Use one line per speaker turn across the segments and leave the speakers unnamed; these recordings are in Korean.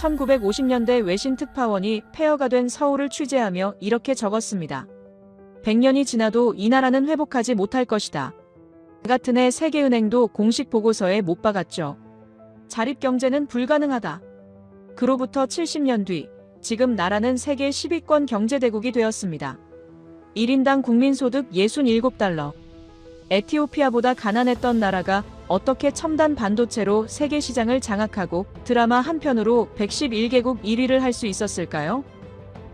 1950년대 외신 특파원이 폐허가 된 서울을 취재하며 이렇게 적었습니다. 100년이 지나도 이 나라는 회복하지 못할 것이다. 같은 해 세계은행도 공식 보고서에 못 박았죠. 자립경제는 불가능하다. 그로부터 70년 뒤, 지금 나라는 세계 10위권 경제대국이 되었습니다. 1인당 국민소득 67달러. 에티오피아보다 가난했던 나라가 어떻게 첨단 반도체로 세계 시장을 장악하고 드라마 한 편으로 111개국 1위를 할 수 있었을까요?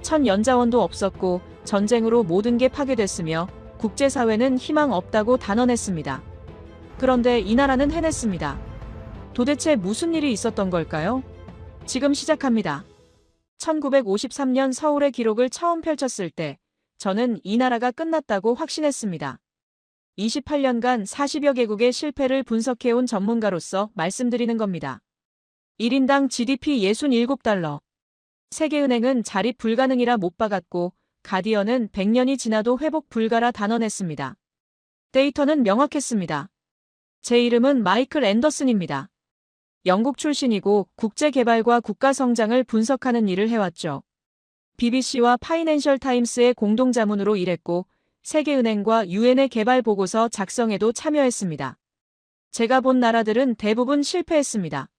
천연자원도 없었고 전쟁으로 모든 게 파괴됐으며 국제사회는 희망 없다고 단언했습니다. 그런데 이 나라는 해냈습니다. 도대체 무슨 일이 있었던 걸까요? 지금 시작합니다. 1953년 서울의 기록을 처음 펼쳤을 때 저는 이 나라가 끝났다고 확신했습니다. 28년간 40여 개국의 실패를 분석해온 전문가로서 말씀드리는 겁니다. 1인당 GDP 67달러. 세계은행은 자립 불가능이라 못 박았고 가디언은 100년이 지나도 회복 불가라 단언했습니다. 데이터는 명확했습니다. 제 이름은 마이클 앤더슨입니다. 영국 출신이고 국제개발과 국가성장을 분석하는 일을 해왔죠. BBC와 파이낸셜 타임스의 공동자문으로 일했고 세계은행과 유엔의 개발보고서 작성에도 참여했습니다. 제가 본 나라들은 대부분 실패했습니다.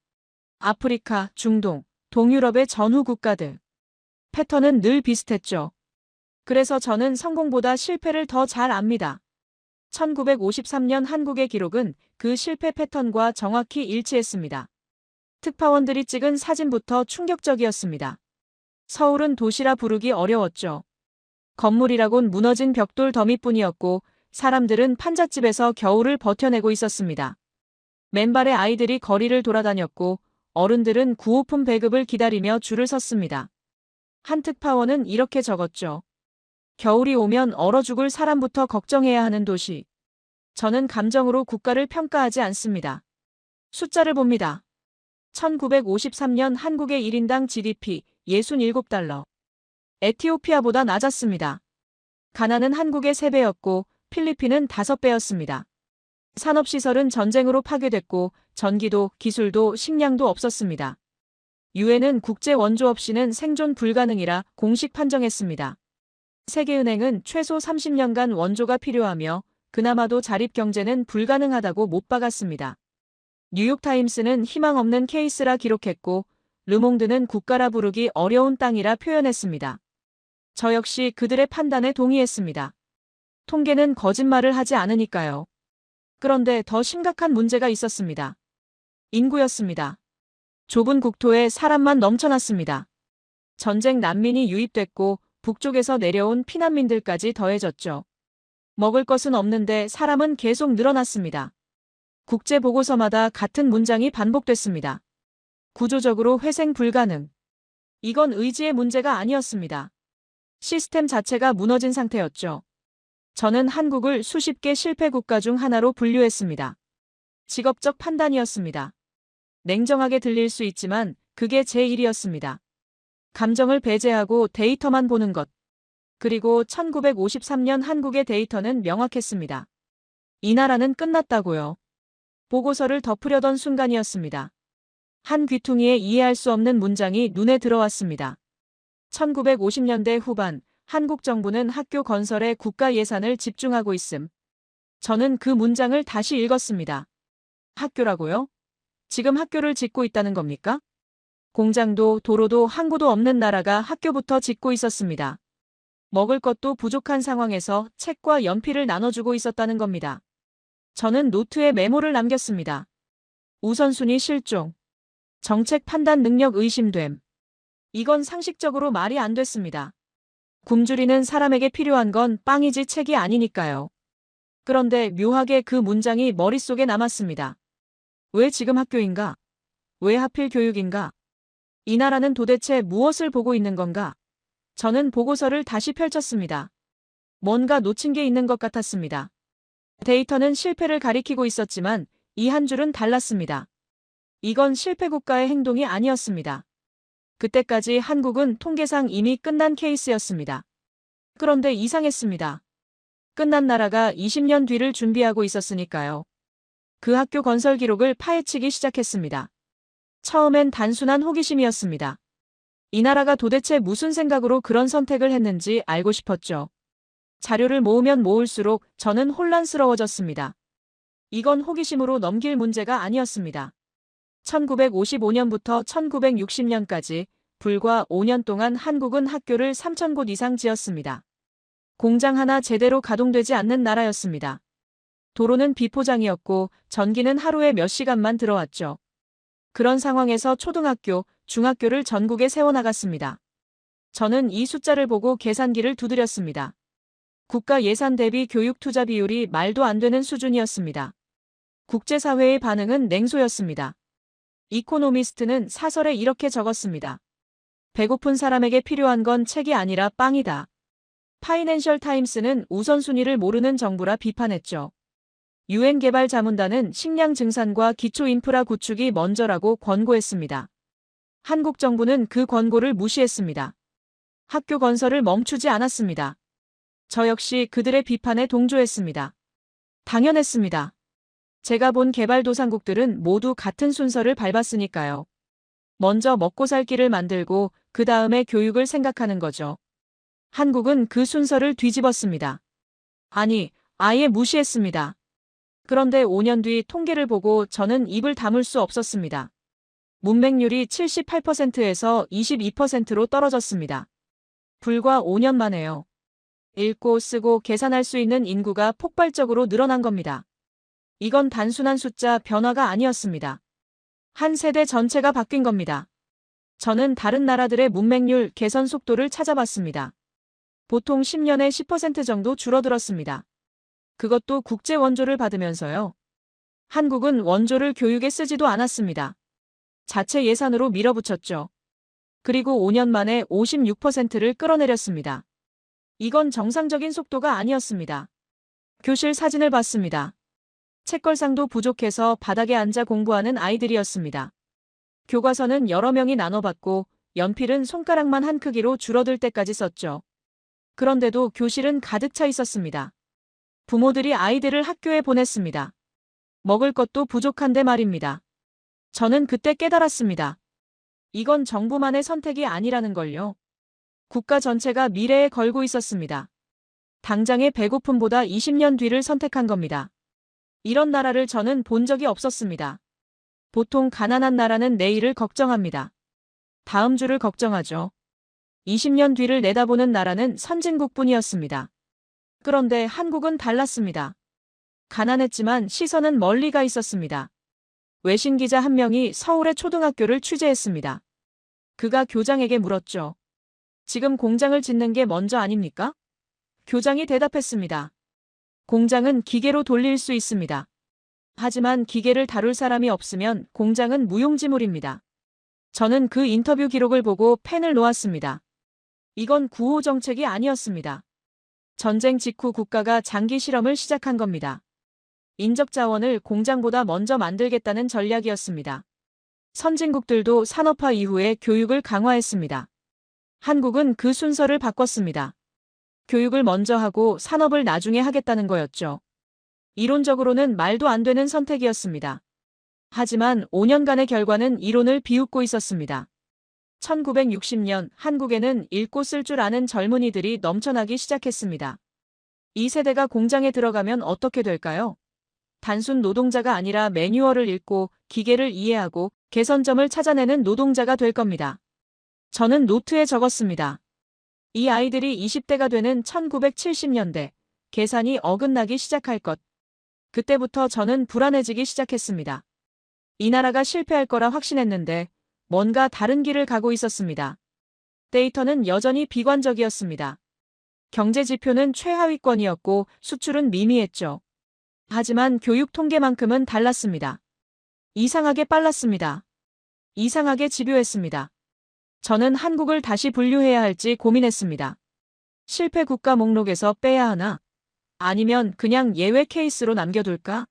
아프리카, 중동, 동유럽의 전후 국가들. 패턴은 늘 비슷했죠. 그래서 저는 성공보다 실패를 더 잘 압니다. 1953년 한국의 기록은 그 실패 패턴과 정확히 일치했습니다. 특파원들이 찍은 사진부터 충격적이었습니다. 서울은 도시라 부르기 어려웠죠. 건물이라곤 무너진 벽돌 더미뿐이었고 사람들은 판잣집에서 겨울을 버텨내고 있었습니다. 맨발의 아이들이 거리를 돌아다녔고 어른들은 구호품 배급을 기다리며 줄을 섰습니다. 한 특파원은 이렇게 적었죠. 겨울이 오면 얼어 죽을 사람부터 걱정해야 하는 도시. 저는 감정으로 국가를 평가하지 않습니다. 숫자를 봅니다. 1953년 한국의 1인당 GDP 67달러. 에티오피아보다 낮았습니다. 가나는 한국의 3배였고 필리핀은 5배였습니다. 산업시설은 전쟁으로 파괴됐고 전기도, 기술도, 식량도 없었습니다. 유엔은 국제 원조 없이는 생존 불가능이라 공식 판정했습니다. 세계은행은 최소 30년간 원조가 필요하며 그나마도 자립경제는 불가능하다고 못 박았습니다. 뉴욕타임스는 희망 없는 케이스라 기록했고 르몽드는 국가라 부르기 어려운 땅이라 표현했습니다. 저 역시 그들의 판단에 동의했습니다. 통계는 거짓말을 하지 않으니까요. 그런데 더 심각한 문제가 있었습니다. 인구였습니다. 좁은 국토에 사람만 넘쳐났습니다. 전쟁 난민이 유입됐고 북쪽에서 내려온 피난민들까지 더해졌죠. 먹을 것은 없는데 사람은 계속 늘어났습니다. 국제보고서마다 같은 문장이 반복됐습니다. 구조적으로 회생 불가능. 이건 의지의 문제가 아니었습니다. 시스템 자체가 무너진 상태였죠. 저는 한국을 수십 개 실패 국가 중 하나로 분류했습니다. 직업적 판단이었습니다. 냉정하게 들릴 수 있지만 그게 제 일이었습니다. 감정을 배제하고 데이터만 보는 것. 그리고 1953년 한국의 데이터는 명확했습니다. 이 나라는 끝났다고요. 보고서를 덮으려던 순간이었습니다. 한 귀퉁이에 이해할 수 없는 문장이 눈에 들어왔습니다. 1950년대 후반 한국 정부는 학교 건설에 국가 예산을 집중하고 있음. 저는 그 문장을 다시 읽었습니다. 학교라고요? 지금 학교를 짓고 있다는 겁니까? 공장도 도로도 항구도 없는 나라가 학교부터 짓고 있었습니다. 먹을 것도 부족한 상황에서 책과 연필을 나눠주고 있었다는 겁니다. 저는 노트에 메모를 남겼습니다. 우선순위 실종. 정책 판단 능력 의심됨. 이건 상식적으로 말이 안 됐습니다. 굶주리는 사람에게 필요한 건 빵이지 책이 아니니까요. 그런데 묘하게 그 문장이 머릿속에 남았습니다. 왜 지금 학교인가? 왜 하필 교육인가? 이 나라는 도대체 무엇을 보고 있는 건가? 저는 보고서를 다시 펼쳤습니다. 뭔가 놓친 게 있는 것 같았습니다. 데이터는 실패를 가리키고 있었지만 이 한 줄은 달랐습니다. 이건 실패 국가의 행동이 아니었습니다. 그때까지 한국은 통계상 이미 끝난 케이스였습니다. 그런데 이상했습니다. 끝난 나라가 20년 뒤를 준비하고 있었으니까요. 그 학교 건설 기록을 파헤치기 시작했습니다. 처음엔 단순한 호기심이었습니다. 이 나라가 도대체 무슨 생각으로 그런 선택을 했는지 알고 싶었죠. 자료를 모으면 모을수록 저는 혼란스러워졌습니다. 이건 호기심으로 넘길 문제가 아니었습니다. 1955년부터 1960년까지 불과 5년 동안 한국은 학교를 3,000곳 이상 지었습니다. 공장 하나 제대로 가동되지 않는 나라였습니다. 도로는 비포장이었고 전기는 하루에 몇 시간만 들어왔죠. 그런 상황에서 초등학교, 중학교를 전국에 세워나갔습니다. 저는 이 숫자를 보고 계산기를 두드렸습니다. 국가 예산 대비 교육 투자 비율이 말도 안 되는 수준이었습니다. 국제사회의 반응은 냉소였습니다. 이코노미스트는 사설에 이렇게 적었습니다. 배고픈 사람에게 필요한 건 책이 아니라 빵이다. 파이낸셜 타임스는 우선순위를 모르는 정부라 비판했죠. 유엔 개발 자문단은 식량 증산과 기초 인프라 구축이 먼저라고 권고했습니다. 한국 정부는 그 권고를 무시했습니다. 학교 건설을 멈추지 않았습니다. 저 역시 그들의 비판에 동조했습니다. 당연했습니다. 제가 본 개발도상국들은 모두 같은 순서를 밟았으니까요. 먼저 먹고 살 길을 만들고 그 다음에 교육을 생각하는 거죠. 한국은 그 순서를 뒤집었습니다. 아니, 아예 무시했습니다. 그런데 5년 뒤 통계를 보고 저는 입을 다물 수 없었습니다. 문맹률이 78%에서 22%로 떨어졌습니다. 불과 5년 만에요. 읽고 쓰고 계산할 수 있는 인구가 폭발적으로 늘어난 겁니다. 이건 단순한 숫자 변화가 아니었습니다. 한 세대 전체가 바뀐 겁니다. 저는 다른 나라들의 문맹률 개선 속도를 찾아봤습니다. 보통 10년에 10% 정도 줄어들었습니다. 그것도 국제 원조를 받으면서요. 한국은 원조를 교육에 쓰지도 않았습니다. 자체 예산으로 밀어붙였죠. 그리고 5년 만에 56%를 끌어내렸습니다. 이건 정상적인 속도가 아니었습니다. 교실 사진을 봤습니다. 책걸상도 부족해서 바닥에 앉아 공부하는 아이들이었습니다. 교과서는 여러 명이 나눠받고 연필은 손가락만 한 크기로 줄어들 때까지 썼죠. 그런데도 교실은 가득 차 있었습니다. 부모들이 아이들을 학교에 보냈습니다. 먹을 것도 부족한데 말입니다. 저는 그때 깨달았습니다. 이건 정부만의 선택이 아니라는 걸요. 국가 전체가 미래에 걸고 있었습니다. 당장의 배고픔보다 20년 뒤를 선택한 겁니다. 이런 나라를 저는 본 적이 없었습니다. 보통 가난한 나라는 내일을 걱정합니다. 다음 주를 걱정하죠. 20년 뒤를 내다보는 나라는 선진국뿐이었습니다. 그런데 한국은 달랐습니다. 가난했지만 시선은 멀리 가 있었습니다. 외신 기자 한 명이 서울의 초등학교를 취재했습니다. 그가 교장에게 물었죠. 지금 공장을 짓는 게 먼저 아닙니까? 교장이 대답했습니다. 공장은 기계로 돌릴 수 있습니다. 하지만 기계를 다룰 사람이 없으면 공장은 무용지물입니다. 저는 그 인터뷰 기록을 보고 펜을 놓았습니다. 이건 구호 정책이 아니었습니다. 전쟁 직후 국가가 장기 실험을 시작한 겁니다. 인적 자원을 공장보다 먼저 만들겠다는 전략이었습니다. 선진국들도 산업화 이후에 교육을 강화했습니다. 한국은 그 순서를 바꿨습니다. 교육을 먼저 하고 산업을 나중에 하겠다는 거였죠. 이론적으로는 말도 안 되는 선택이었습니다. 하지만 5년간의 결과는 이론을 비웃고 있었습니다. 1960년 한국에는 읽고 쓸 줄 아는 젊은이들이 넘쳐나기 시작했습니다. 이 세대가 공장에 들어가면 어떻게 될까요? 단순 노동자가 아니라 매뉴얼을 읽고 기계를 이해하고 개선점을 찾아내는 노동자가 될 겁니다. 저는 노트에 적었습니다. 이 아이들이 20대가 되는 1970년대 계산이 어긋나기 시작할 것. 그때부터 저는 불안해지기 시작했습니다. 이 나라가 실패할 거라 확신했는데 뭔가 다른 길을 가고 있었습니다. 데이터는 여전히 비관적이었습니다. 경제 지표는 최하위권이었고 수출은 미미했죠. 하지만 교육 통계만큼은 달랐습니다. 이상하게 빨랐습니다. 이상하게 집요했습니다. 저는 한국을 다시 분류해야 할지 고민했습니다. 실패 국가 목록에서 빼야 하나? 아니면 그냥 예외 케이스로 남겨둘까?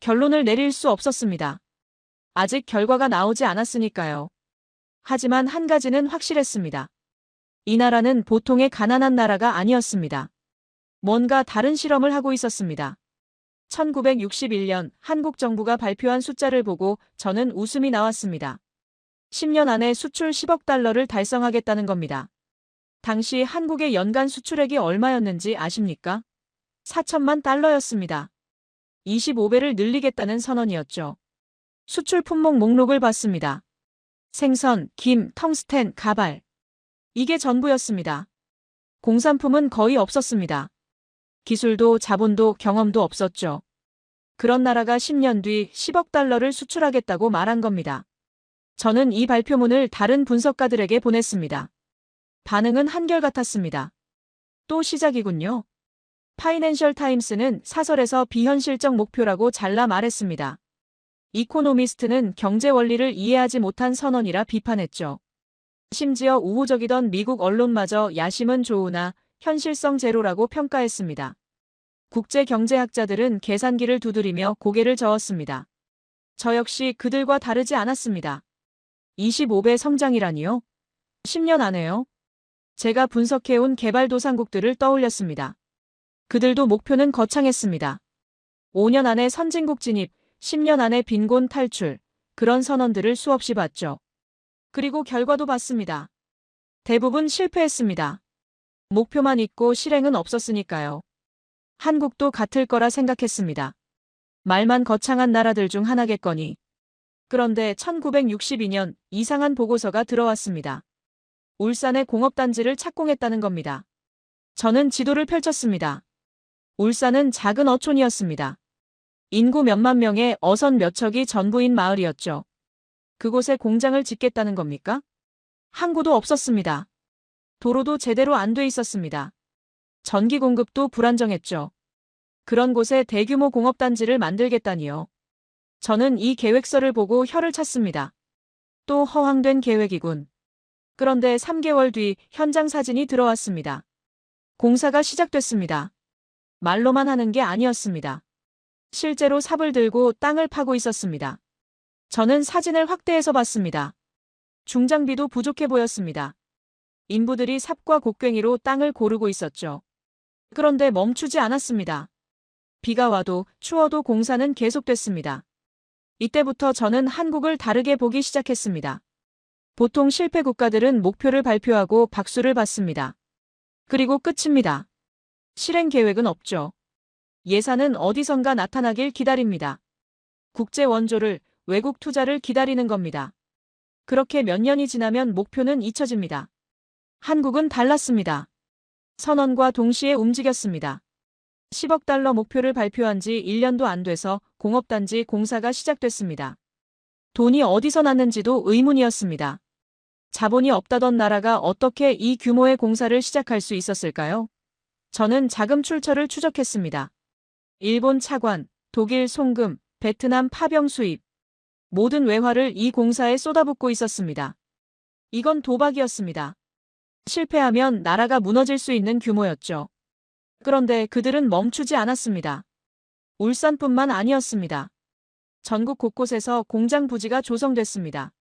결론을 내릴 수 없었습니다. 아직 결과가 나오지 않았으니까요. 하지만 한 가지는 확실했습니다. 이 나라는 보통의 가난한 나라가 아니었습니다. 뭔가 다른 실험을 하고 있었습니다. 1961년 한국 정부가 발표한 숫자를 보고 저는 웃음이 나왔습니다. 10년 안에 수출 10억 달러를 달성하겠다는 겁니다. 당시 한국의 연간 수출액이 얼마였는지 아십니까? 4천만 달러였습니다. 25배를 늘리겠다는 선언이었죠. 수출 품목 목록을 봤습니다. 생선, 김, 텅스텐, 가발. 이게 전부였습니다. 공산품은 거의 없었습니다. 기술도 자본도 경험도 없었죠. 그런 나라가 10년 뒤 10억 달러를 수출하겠다고 말한 겁니다. 저는 이 발표문을 다른 분석가들에게 보냈습니다. 반응은 한결같았습니다. 또 시작이군요. 파이낸셜 타임스는 사설에서 비현실적 목표라고 잘라 말했습니다. 이코노미스트는 경제 원리를 이해하지 못한 선언이라 비판했죠. 심지어 우호적이던 미국 언론마저 야심은 좋으나 현실성 제로라고 평가했습니다. 국제경제학자들은 계산기를 두드리며 고개를 저었습니다. 저 역시 그들과 다르지 않았습니다. 25배 성장이라니요? 10년 안에요? 제가 분석해온 개발도상국들을 떠올렸습니다. 그들도 목표는 거창했습니다. 5년 안에 선진국 진입, 10년 안에 빈곤 탈출, 그런 선언들을 수없이 봤죠. 그리고 결과도 봤습니다. 대부분 실패했습니다. 목표만 있고 실행은 없었으니까요. 한국도 같을 거라 생각했습니다. 말만 거창한 나라들 중 하나겠거니. 그런데 1962년 이상한 보고서가 들어왔습니다. 울산의 공업단지를 착공했다는 겁니다. 저는 지도를 펼쳤습니다. 울산은 작은 어촌이었습니다. 인구 몇만 명의 어선 몇 척이 전부인 마을이었죠. 그곳에 공장을 짓겠다는 겁니까? 항구도 없었습니다. 도로도 제대로 안 돼 있었습니다. 전기 공급도 불안정했죠. 그런 곳에 대규모 공업단지를 만들겠다니요. 저는 이 계획서를 보고 혀를 찼습니다. 또 허황된 계획이군. 그런데 3개월 뒤 현장 사진이 들어왔습니다. 공사가 시작됐습니다. 말로만 하는 게 아니었습니다. 실제로 삽을 들고 땅을 파고 있었습니다. 저는 사진을 확대해서 봤습니다. 중장비도 부족해 보였습니다. 인부들이 삽과 곡괭이로 땅을 고르고 있었죠. 그런데 멈추지 않았습니다. 비가 와도 추워도 공사는 계속됐습니다. 이때부터 저는 한국을 다르게 보기 시작했습니다. 보통 실패 국가들은 목표를 발표하고 박수를 받습니다. 그리고 끝입니다. 실행 계획은 없죠. 예산은 어디선가 나타나길 기다립니다. 국제 원조를, 외국 투자를 기다리는 겁니다. 그렇게 몇 년이 지나면 목표는 잊혀집니다. 한국은 달랐습니다. 선언과 동시에 움직였습니다. 10억 달러 목표를 발표한 지 1년도 안 돼서 공업단지 공사가 시작됐습니다. 돈이 어디서 났는지도 의문이었습니다. 자본이 없다던 나라가 어떻게 이 규모의 공사를 시작할 수 있었을까요? 저는 자금 출처를 추적했습니다. 일본 차관, 독일 송금, 베트남 파병 수입. 모든 외화를 이 공사에 쏟아붓고 있었습니다. 이건 도박이었습니다. 실패하면 나라가 무너질 수 있는 규모였죠. 그런데 그들은 멈추지 않았습니다. 울산뿐만 아니었습니다. 전국 곳곳에서 공장 부지가 조성됐습니다.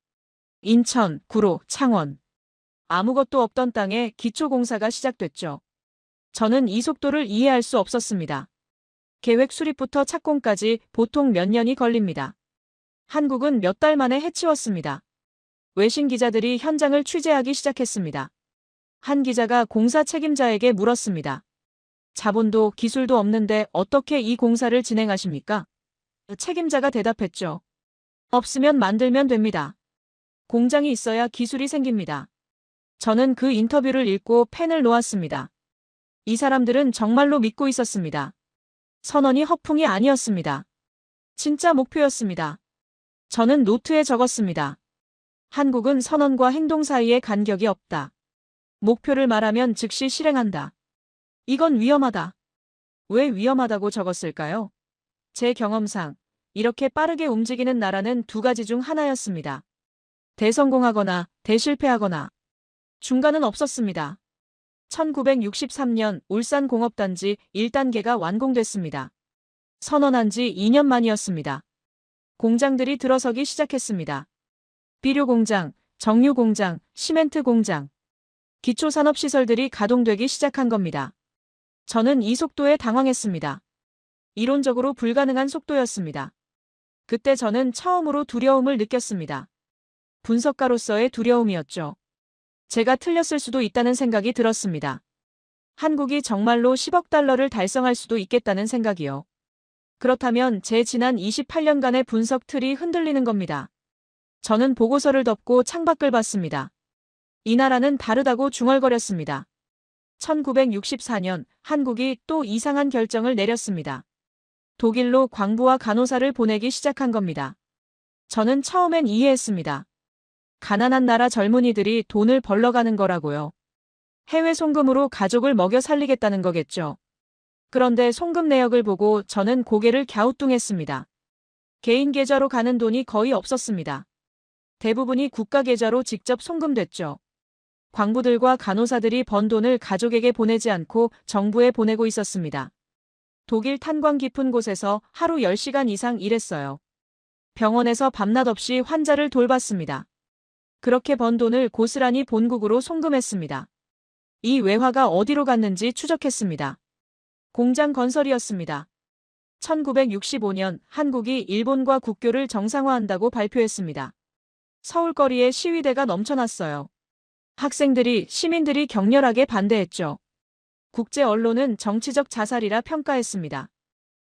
인천, 구로, 창원. 아무것도 없던 땅에 기초공사가 시작됐죠. 저는 이 속도를 이해할 수 없었습니다. 계획 수립부터 착공까지 보통 몇 년이 걸립니다. 한국은 몇 달 만에 해치웠습니다. 외신 기자들이 현장을 취재하기 시작했습니다. 한 기자가 공사 책임자에게 물었습니다. 자본도 기술도 없는데 어떻게 이 공사를 진행하십니까? 책임자가 대답했죠. 없으면 만들면 됩니다. 공장이 있어야 기술이 생깁니다. 저는 그 인터뷰를 읽고 펜을 놓았습니다. 이 사람들은 정말로 믿고 있었습니다. 선언이 허풍이 아니었습니다. 진짜 목표였습니다. 저는 노트에 적었습니다. 한국은 선언과 행동 사이에 간격이 없다. 목표를 말하면 즉시 실행한다. 이건 위험하다. 왜 위험하다고 적었을까요? 제 경험상 이렇게 빠르게 움직이는 나라는 두 가지 중 하나였습니다. 대성공하거나 대실패하거나. 중간은 없었습니다. 1963년 울산공업단지 1단계가 완공됐습니다. 선언한 지 2년 만이었습니다. 공장들이 들어서기 시작했습니다. 비료공장, 정유공장, 시멘트공장. 기초산업시설들이 가동되기 시작한 겁니다. 저는 이 속도에 당황했습니다. 이론적으로 불가능한 속도였습니다. 그때 저는 처음으로 두려움을 느꼈습니다. 분석가로서의 두려움이었죠. 제가 틀렸을 수도 있다는 생각이 들었습니다. 한국이 정말로 10억 달러를 달성할 수도 있겠다는 생각이요. 그렇다면 제 지난 28년간의 분석 틀이 흔들리는 겁니다. 저는 보고서를 덮고 창밖을 봤습니다. 이 나라는 다르다고 중얼거렸습니다. 1964년 한국이 또 이상한 결정을 내렸습니다. 독일로 광부와 간호사를 보내기 시작한 겁니다. 저는 처음엔 이해했습니다. 가난한 나라 젊은이들이 돈을 벌러 가는 거라고요. 해외 송금으로 가족을 먹여 살리겠다는 거겠죠. 그런데 송금 내역을 보고 저는 고개를 갸우뚱했습니다. 개인 계좌로 가는 돈이 거의 없었습니다. 대부분이 국가 계좌로 직접 송금됐죠. 광부들과 간호사들이 번 돈을 가족에게 보내지 않고 정부에 보내고 있었습니다. 독일 탄광 깊은 곳에서 하루 10시간 이상 일했어요. 병원에서 밤낮 없이 환자를 돌봤습니다. 그렇게 번 돈을 고스란히 본국으로 송금했습니다. 이 외화가 어디로 갔는지 추적했습니다. 공장 건설이었습니다. 1965년 한국이 일본과 국교를 정상화한다고 발표했습니다. 서울거리에 시위대가 넘쳐났어요. 학생들이, 시민들이 격렬하게 반대했죠. 국제 언론은 정치적 자살이라 평가했습니다.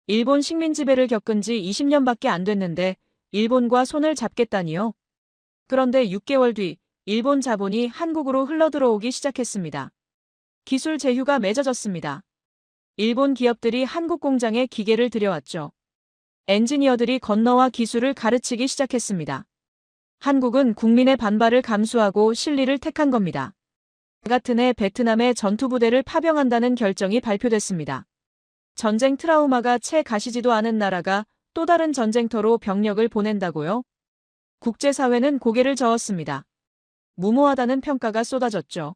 일본 식민 지배를 겪은 지 20년밖에 안 됐는데 일본과 손을 잡겠다니요. 그런데 6개월 뒤 일본 자본이 한국으로 흘러들어오기 시작했습니다. 기술 제휴가 맺어졌습니다. 일본 기업들이 한국 공장에 기계를 들여왔죠. 엔지니어들이 건너와 기술을 가르치기 시작했습니다. 한국은 국민의 반발을 감수하고 실리를 택한 겁니다. 같은 해 베트남의 전투부대를 파병한다는 결정이 발표됐습니다. 전쟁 트라우마가 채 가시지도 않은 나라가 또 다른 전쟁터로 병력을 보낸다고요? 국제사회는 고개를 저었습니다. 무모하다는 평가가 쏟아졌죠.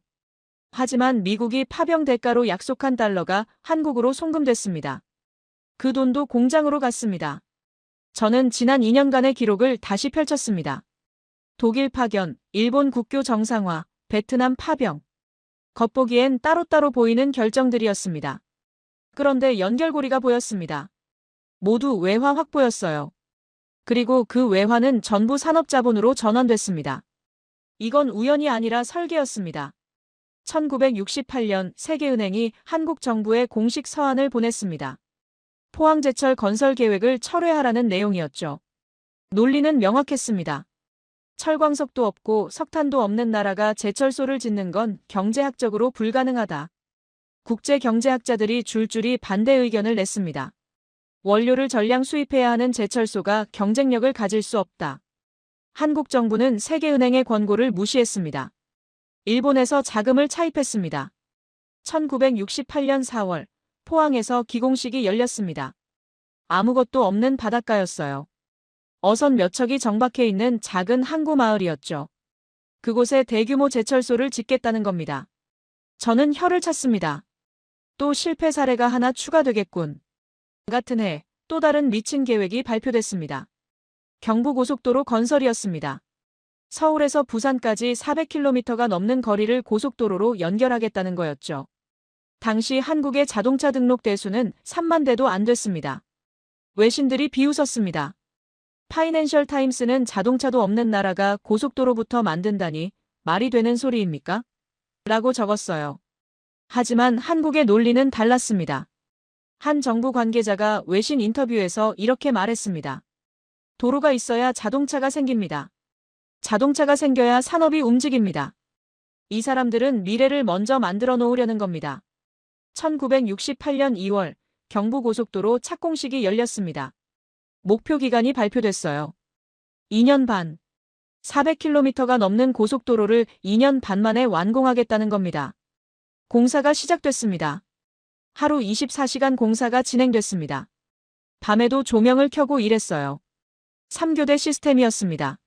하지만 미국이 파병 대가로 약속한 달러가 한국으로 송금됐습니다. 그 돈도 공장으로 갔습니다. 저는 지난 2년간의 기록을 다시 펼쳤습니다. 독일 파견, 일본 국교 정상화, 베트남 파병. 겉보기엔 따로따로 보이는 결정들이었습니다. 그런데 연결고리가 보였습니다. 모두 외화 확보였어요. 그리고 그 외화는 전부 산업자본으로 전환됐습니다. 이건 우연이 아니라 설계였습니다. 1968년 세계은행이 한국 정부에 공식 서한을 보냈습니다. 포항제철 건설 계획을 철회하라는 내용이었죠. 논리는 명확했습니다. 철광석도 없고 석탄도 없는 나라가 제철소를 짓는 건 경제학적으로 불가능하다. 국제경제학자들이 줄줄이 반대 의견을 냈습니다. 원료를 전량 수입해야 하는 제철소가 경쟁력을 가질 수 없다. 한국 정부는 세계은행의 권고를 무시했습니다. 일본에서 자금을 차입했습니다. 1968년 4월 포항에서 기공식이 열렸습니다. 아무것도 없는 바닷가였어요. 어선 몇 척이 정박해 있는 작은 항구 마을이었죠. 그곳에 대규모 제철소를 짓겠다는 겁니다. 저는 혀를 찼습니다. 또 실패 사례가 하나 추가되겠군. 같은 해 또 다른 미친 계획이 발표됐습니다. 경부고속도로 건설이었습니다. 서울에서 부산까지 400km가 넘는 거리를 고속도로로 연결하겠다는 거였죠. 당시 한국의 자동차 등록 대수는 3만 대도 안 됐습니다. 외신들이 비웃었습니다. 파이낸셜 타임스는 자동차도 없는 나라가 고속도로부터 만든다니 말이 되는 소리입니까? 라고 적었어요. 하지만 한국의 논리는 달랐습니다. 한 정부 관계자가 외신 인터뷰에서 이렇게 말했습니다. 도로가 있어야 자동차가 생깁니다. 자동차가 생겨야 산업이 움직입니다. 이 사람들은 미래를 먼저 만들어 놓으려는 겁니다. 1968년 2월 경부고속도로 착공식이 열렸습니다. 목표 기간이 발표됐어요. 2년 반. 400km가 넘는 고속도로를 2년 반 만에 완공하겠다는 겁니다. 공사가 시작됐습니다. 하루 24시간 공사가 진행됐습니다. 밤에도 조명을 켜고 일했어요. 3교대 시스템이었습니다.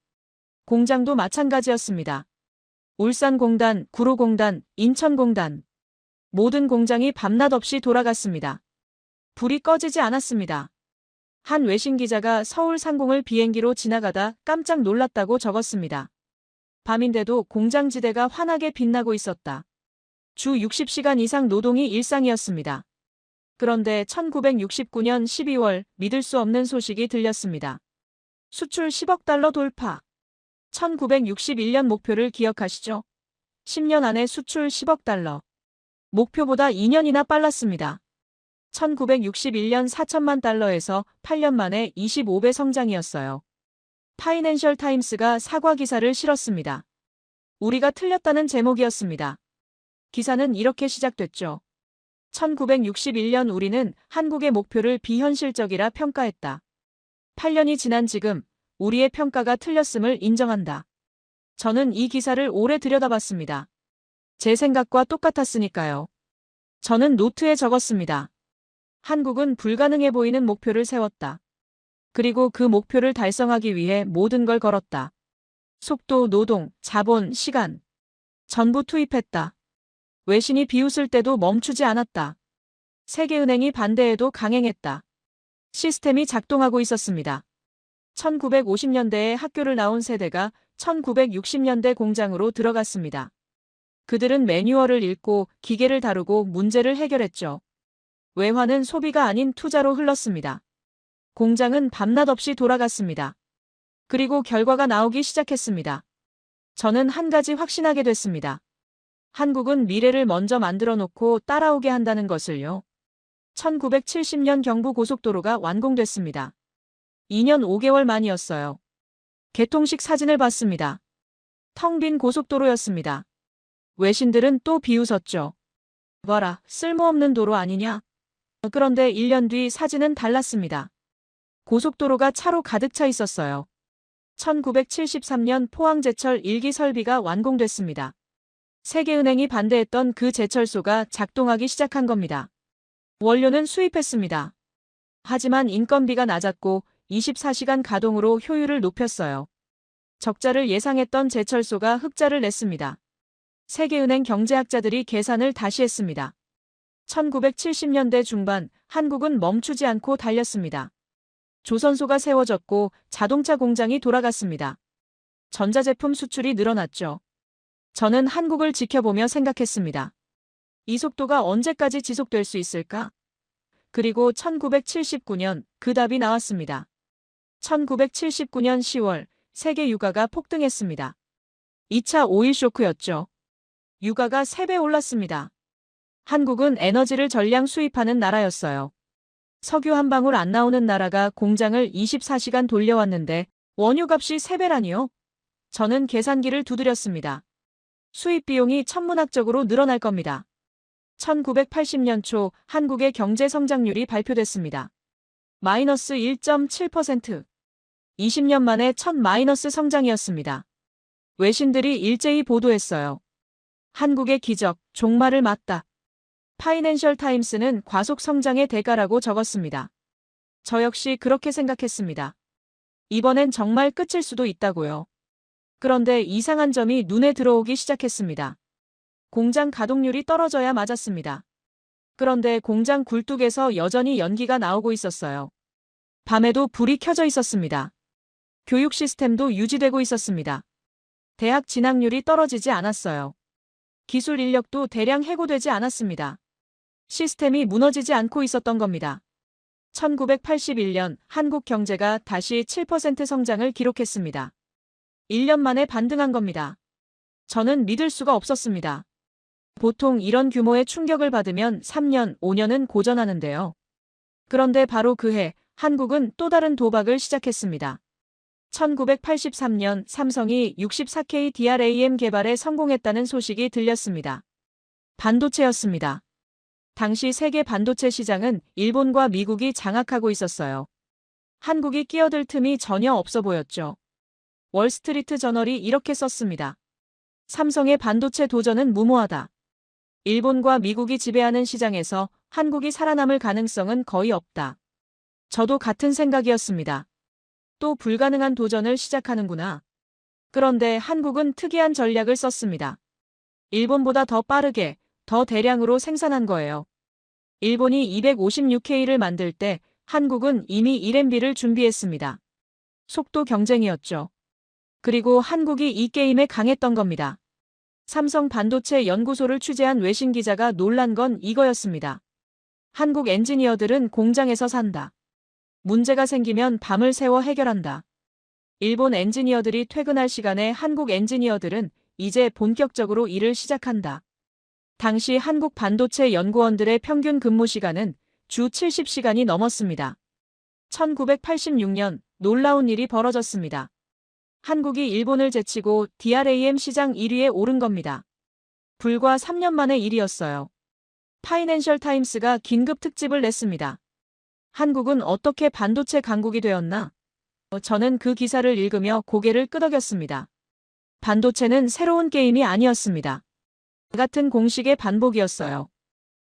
공장도 마찬가지였습니다. 울산공단, 구로공단, 인천공단. 모든 공장이 밤낮 없이 돌아갔습니다. 불이 꺼지지 않았습니다. 한 외신 기자가 서울 상공을 비행기로 지나가다 깜짝 놀랐다고 적었습니다. 밤인데도 공장지대가 환하게 빛나고 있었다. 주 60시간 이상 노동이 일상이었습니다. 그런데 1969년 12월 믿을 수 없는 소식이 들렸습니다. 수출 10억 달러 돌파. 1961년 목표를 기억하시죠? 10년 안에 수출 10억 달러. 목표보다 2년이나 빨랐습니다. 1961년 4천만 달러에서 8년 만에 25배 성장이었어요. 파이낸셜 타임스가 사과 기사를 실었습니다. 우리가 틀렸다는 제목이었습니다. 기사는 이렇게 시작됐죠. 1961년 우리는 한국의 목표를 비현실적이라 평가했다. 8년이 지난 지금 우리의 평가가 틀렸음을 인정한다. 저는 이 기사를 오래 들여다봤습니다. 제 생각과 똑같았으니까요. 저는 노트에 적었습니다. 한국은 불가능해 보이는 목표를 세웠다. 그리고 그 목표를 달성하기 위해 모든 걸 걸었다. 속도, 노동, 자본, 시간. 전부 투입했다. 외신이 비웃을 때도 멈추지 않았다. 세계은행이 반대해도 강행했다. 시스템이 작동하고 있었습니다. 1950년대에 학교를 나온 세대가 1960년대 공장으로 들어갔습니다. 그들은 매뉴얼을 읽고 기계를 다루고 문제를 해결했죠. 외화는 소비가 아닌 투자로 흘렀습니다. 공장은 밤낮 없이 돌아갔습니다. 그리고 결과가 나오기 시작했습니다. 저는 한 가지 확신하게 됐습니다. 한국은 미래를 먼저 만들어 놓고 따라오게 한다는 것을요. 1970년 경부고속도로가 완공됐습니다. 2년 5개월 만이었어요. 개통식 사진을 봤습니다. 텅 빈 고속도로였습니다. 외신들은 또 비웃었죠. 봐라, 쓸모없는 도로 아니냐? 그런데 1년 뒤 사진은 달랐습니다. 고속도로가 차로 가득 차 있었어요. 1973년 포항제철 1기 설비가 완공됐습니다. 세계은행이 반대했던 그 제철소가 작동하기 시작한 겁니다. 원료는 수입했습니다. 하지만 인건비가 낮았고 24시간 가동으로 효율을 높였어요. 적자를 예상했던 제철소가 흑자를 냈습니다. 세계은행 경제학자들이 계산을 다시 했습니다. 1970년대 중반 한국은 멈추지 않고 달렸습니다. 조선소가 세워졌고 자동차 공장이 돌아갔습니다. 전자제품 수출이 늘어났죠. 저는 한국을 지켜보며 생각했습니다. 이 속도가 언제까지 지속될 수 있을까? 그리고 1979년 그 답이 나왔습니다. 1979년 10월 세계 유가가 폭등했습니다. 2차 오일 쇼크였죠. 유가가 3배 올랐습니다. 한국은 에너지를 전량 수입하는 나라였어요. 석유 한 방울 안 나오는 나라가 공장을 24시간 돌려왔는데 원유값이 3배라니요? 저는 계산기를 두드렸습니다. 수입 비용이 천문학적으로 늘어날 겁니다. 1980년 초 한국의 경제 성장률이 발표됐습니다. 마이너스 1.7%. 20년 만에 첫 마이너스 성장이었습니다. 외신들이 일제히 보도했어요. 한국의 기적, 종말을 맞다. 파이낸셜 타임스는 과속 성장의 대가라고 적었습니다. 저 역시 그렇게 생각했습니다. 이번엔 정말 끝일 수도 있다고요. 그런데 이상한 점이 눈에 들어오기 시작했습니다. 공장 가동률이 떨어져야 맞았습니다. 그런데 공장 굴뚝에서 여전히 연기가 나오고 있었어요. 밤에도 불이 켜져 있었습니다. 교육 시스템도 유지되고 있었습니다. 대학 진학률이 떨어지지 않았어요. 기술 인력도 대량 해고되지 않았습니다. 시스템이 무너지지 않고 있었던 겁니다. 1981년 한국 경제가 다시 7% 성장을 기록했습니다. 1년 만에 반등한 겁니다. 저는 믿을 수가 없었습니다. 보통 이런 규모의 충격을 받으면 3년, 5년은 고전하는데요. 그런데 바로 그 해 한국은 또 다른 도박을 시작했습니다. 1983년 삼성이 64K DRAM 개발에 성공했다는 소식이 들렸습니다. 반도체였습니다. 당시 세계 반도체 시장은 일본과 미국이 장악하고 있었어요. 한국이 끼어들 틈이 전혀 없어 보였죠. 월스트리트 저널이 이렇게 썼습니다. 삼성의 반도체 도전은 무모하다. 일본과 미국이 지배하는 시장에서 한국이 살아남을 가능성은 거의 없다. 저도 같은 생각이었습니다. 또 불가능한 도전을 시작하는구나. 그런데 한국은 특이한 전략을 썼습니다. 일본보다 더 빠르게, 더 대량으로 생산한 거예요. 일본이 256K를 만들 때 한국은 이미 1MB를 준비했습니다. 속도 경쟁이었죠. 그리고 한국이 이 게임에 강했던 겁니다. 삼성 반도체 연구소를 취재한 외신 기자가 놀란 건 이거였습니다. 한국 엔지니어들은 공장에서 산다. 문제가 생기면 밤을 새워 해결한다. 일본 엔지니어들이 퇴근할 시간에 한국 엔지니어들은 이제 본격적으로 일을 시작한다. 당시 한국 반도체 연구원들의 평균 근무 시간은 주 70시간이 넘었습니다. 1986년 놀라운 일이 벌어졌습니다. 한국이 일본을 제치고 DRAM 시장 1위에 오른 겁니다. 불과 3년 만의 일이었어요. 파이낸셜 타임스가 긴급 특집을 냈습니다. 한국은 어떻게 반도체 강국이 되었나? 저는 그 기사를 읽으며 고개를 끄덕였습니다. 반도체는 새로운 게임이 아니었습니다. 같은 공식의 반복이었어요.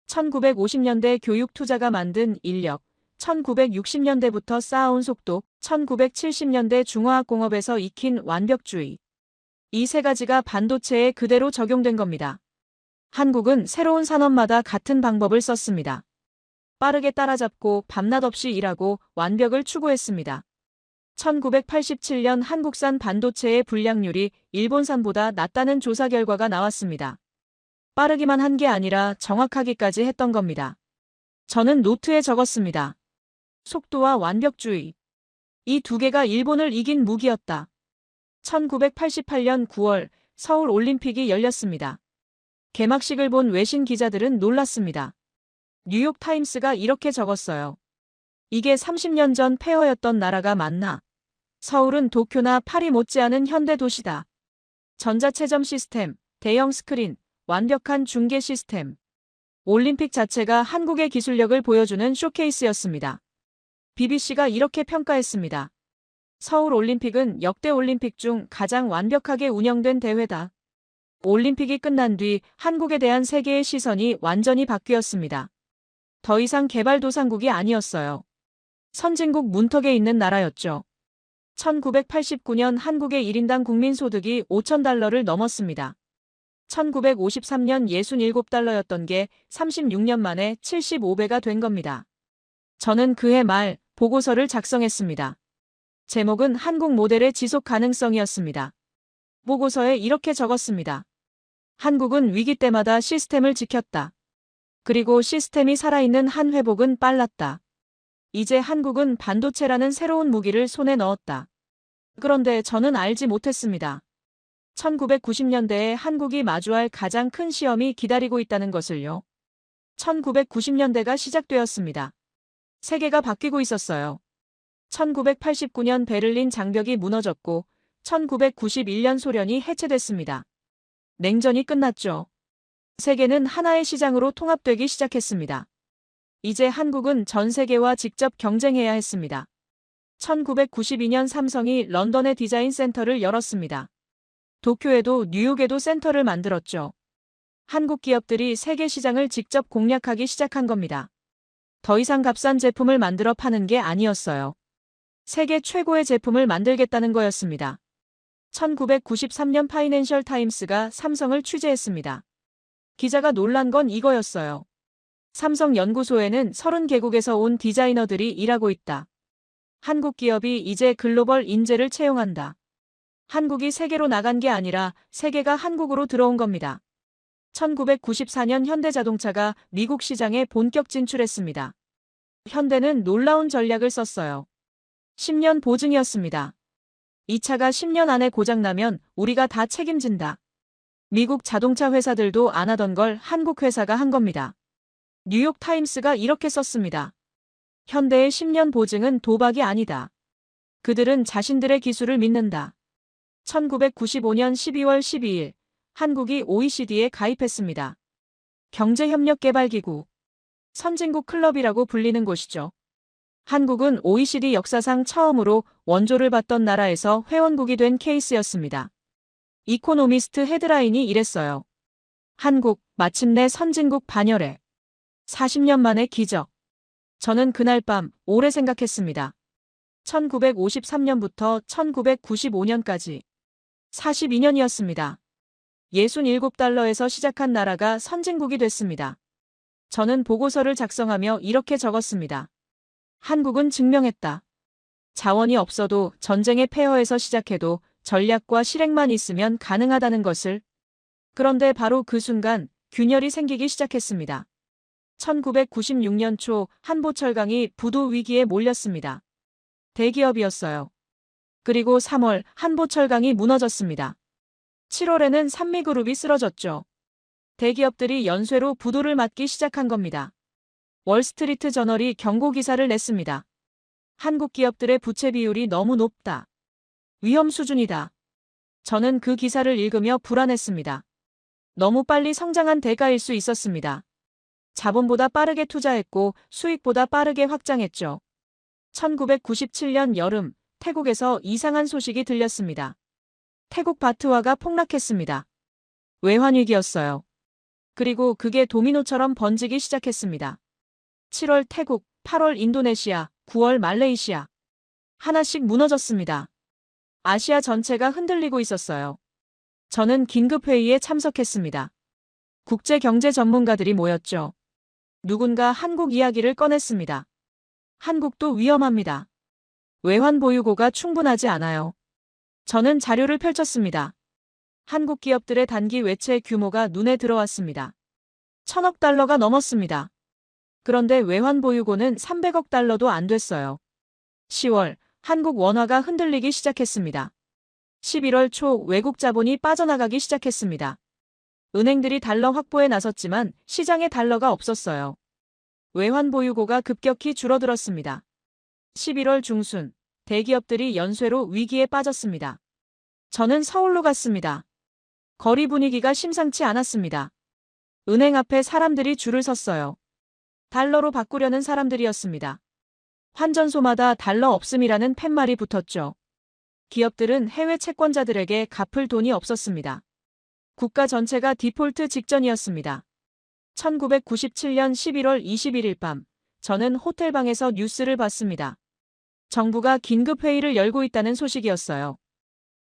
1950년대 교육 투자가 만든 인력, 1960년대부터 쌓아온 속도, 1970년대 중화학공업에서 익힌 완벽주의. 이 세 가지가 반도체에 그대로 적용된 겁니다. 한국은 새로운 산업마다 같은 방법을 썼습니다. 빠르게 따라잡고 밤낮 없이 일하고 완벽을 추구했습니다. 1987년 한국산 반도체의 불량률이 일본산보다 낮다는 조사 결과가 나왔습니다. 빠르기만 한 게 아니라 정확하기까지 했던 겁니다. 저는 노트에 적었습니다. 속도와 완벽주의. 이 두 개가 일본을 이긴 무기였다. 1988년 9월 서울 올림픽이 열렸습니다. 개막식을 본 외신 기자들은 놀랐습니다. 뉴욕 타임스가 이렇게 적었어요. 이게 30년 전 폐허였던 나라가 맞나? 서울은 도쿄나 파리 못지않은 현대 도시다. 전자체점 시스템, 대형 스크린, 완벽한 중계 시스템. 올림픽 자체가 한국의 기술력을 보여주는 쇼케이스였습니다. BBC가 이렇게 평가했습니다. 서울 올림픽은 역대 올림픽 중 가장 완벽하게 운영된 대회다. 올림픽이 끝난 뒤 한국에 대한 세계의 시선이 완전히 바뀌었습니다. 더 이상 개발도상국이 아니었어요. 선진국 문턱에 있는 나라였죠. 1989년 한국의 1인당 국민소득이 5,000달러를 넘었습니다. 1953년 67달러였던 게 36년 만에 75배가 된 겁니다. 저는 그해 말 보고서를 작성했습니다. 제목은 한국 모델의 지속 가능성이었습니다. 보고서에 이렇게 적었습니다. 한국은 위기 때마다 시스템을 지켰다. 그리고 시스템이 살아있는 한 회복은 빨랐다. 이제 한국은 반도체라는 새로운 무기를 손에 넣었다. 그런데 저는 알지 못했습니다. 1990년대에 한국이 마주할 가장 큰 시험이 기다리고 있다는 것을요. 1990년대가 시작되었습니다. 세계가 바뀌고 있었어요. 1989년 베를린 장벽이 무너졌고 1991년 소련이 해체됐습니다. 냉전이 끝났죠. 세계는 하나의 시장으로 통합되기 시작했습니다. 이제 한국은 전 세계와 직접 경쟁해야 했습니다. 1992년 삼성이 런던에 디자인 센터를 열었습니다. 도쿄에도 뉴욕에도 센터를 만들었죠. 한국 기업들이 세계 시장을 직접 공략하기 시작한 겁니다. 더 이상 값싼 제품을 만들어 파는 게 아니었어요. 세계 최고의 제품을 만들겠다는 거였습니다. 1993년 파이낸셜 타임스가 삼성을 취재했습니다. 기자가 놀란 건 이거였어요. 삼성 연구소에는 30개국에서 온 디자이너들이 일하고 있다. 한국 기업이 이제 글로벌 인재를 채용한다. 한국이 세계로 나간 게 아니라 세계가 한국으로 들어온 겁니다. 1994년 현대자동차가 미국 시장에 본격 진출했습니다. 현대는 놀라운 전략을 썼어요. 10년 보증이었습니다. 이 차가 10년 안에 고장나면 우리가 다 책임진다. 미국 자동차 회사들도 안 하던 걸 한국 회사가 한 겁니다. 뉴욕 타임스가 이렇게 썼습니다. 현대의 10년 보증은 도박이 아니다. 그들은 자신들의 기술을 믿는다. 1995년 12월 12일 한국이 OECD에 가입했습니다. 경제협력개발기구, 선진국 클럽이라고 불리는 곳이죠. 한국은 OECD 역사상 처음으로 원조를 받던 나라에서 회원국이 된 케이스였습니다. 이코노미스트 헤드라인이 이랬어요. 한국, 마침내 선진국 반열에. 40년 만의 기적. 저는 그날 밤 오래 생각했습니다. 1953년부터 1995년까지 42년이었습니다. 67달러에서 시작한 나라가 선진국이 됐습니다. 저는 보고서를 작성하며 이렇게 적었습니다. 한국은 증명했다. 자원이 없어도 전쟁의 폐허에서 시작해도 전략과 실행만 있으면 가능하다는 것을. 그런데 바로 그 순간 균열이 생기기 시작했습니다. 1996년 초 한보철강이 부도 위기에 몰렸습니다. 대기업이었어요. 그리고 3월 한보철강이 무너졌습니다. 7월에는 산미그룹이 쓰러졌죠. 대기업들이 연쇄로 부도를 맞기 시작한 겁니다. 월스트리트 저널이 경고 기사를 냈습니다. 한국 기업들의 부채 비율이 너무 높다. 위험 수준이다. 저는 그 기사를 읽으며 불안했습니다. 너무 빨리 성장한 대가일 수 있었습니다. 자본보다 빠르게 투자했고 수익보다 빠르게 확장했죠. 1997년 여름, 태국에서 이상한 소식이 들렸습니다. 태국 바트화가 폭락했습니다. 외환위기였어요. 그리고 그게 도미노처럼 번지기 시작했습니다. 7월 태국, 8월 인도네시아, 9월 말레이시아. 하나씩 무너졌습니다. 아시아 전체가 흔들리고 있었어요. 저는 긴급회의에 참석했습니다. 국제경제 전문가들이 모였죠. 누군가 한국 이야기를 꺼냈습니다. 한국도 위험합니다. 외환 보유고가 충분하지 않아요. 저는 자료를 펼쳤습니다. 한국 기업들의 단기 외채 규모가 눈에 들어왔습니다. 1000억 달러가 넘었습니다. 그런데 외환 보유고는 300억 달러도 안 됐어요. 10월, 한국 원화가 흔들리기 시작했습니다. 11월 초 외국 자본이 빠져나가기 시작했습니다. 은행들이 달러 확보에 나섰지만 시장에 달러가 없었어요. 외환 보유고가 급격히 줄어들었습니다. 11월 중순, 대기업들이 연쇄로 위기에 빠졌습니다. 저는 서울로 갔습니다. 거리 분위기가 심상치 않았습니다. 은행 앞에 사람들이 줄을 섰어요. 달러로 바꾸려는 사람들이었습니다. 환전소마다 달러 없음이라는 팻말이 붙었죠. 기업들은 해외 채권자들에게 갚을 돈이 없었습니다. 국가 전체가 디폴트 직전이었습니다. 1997년 11월 21일 밤, 저는 호텔방에서 뉴스를 봤습니다. 정부가 긴급회의를 열고 있다는 소식이었어요.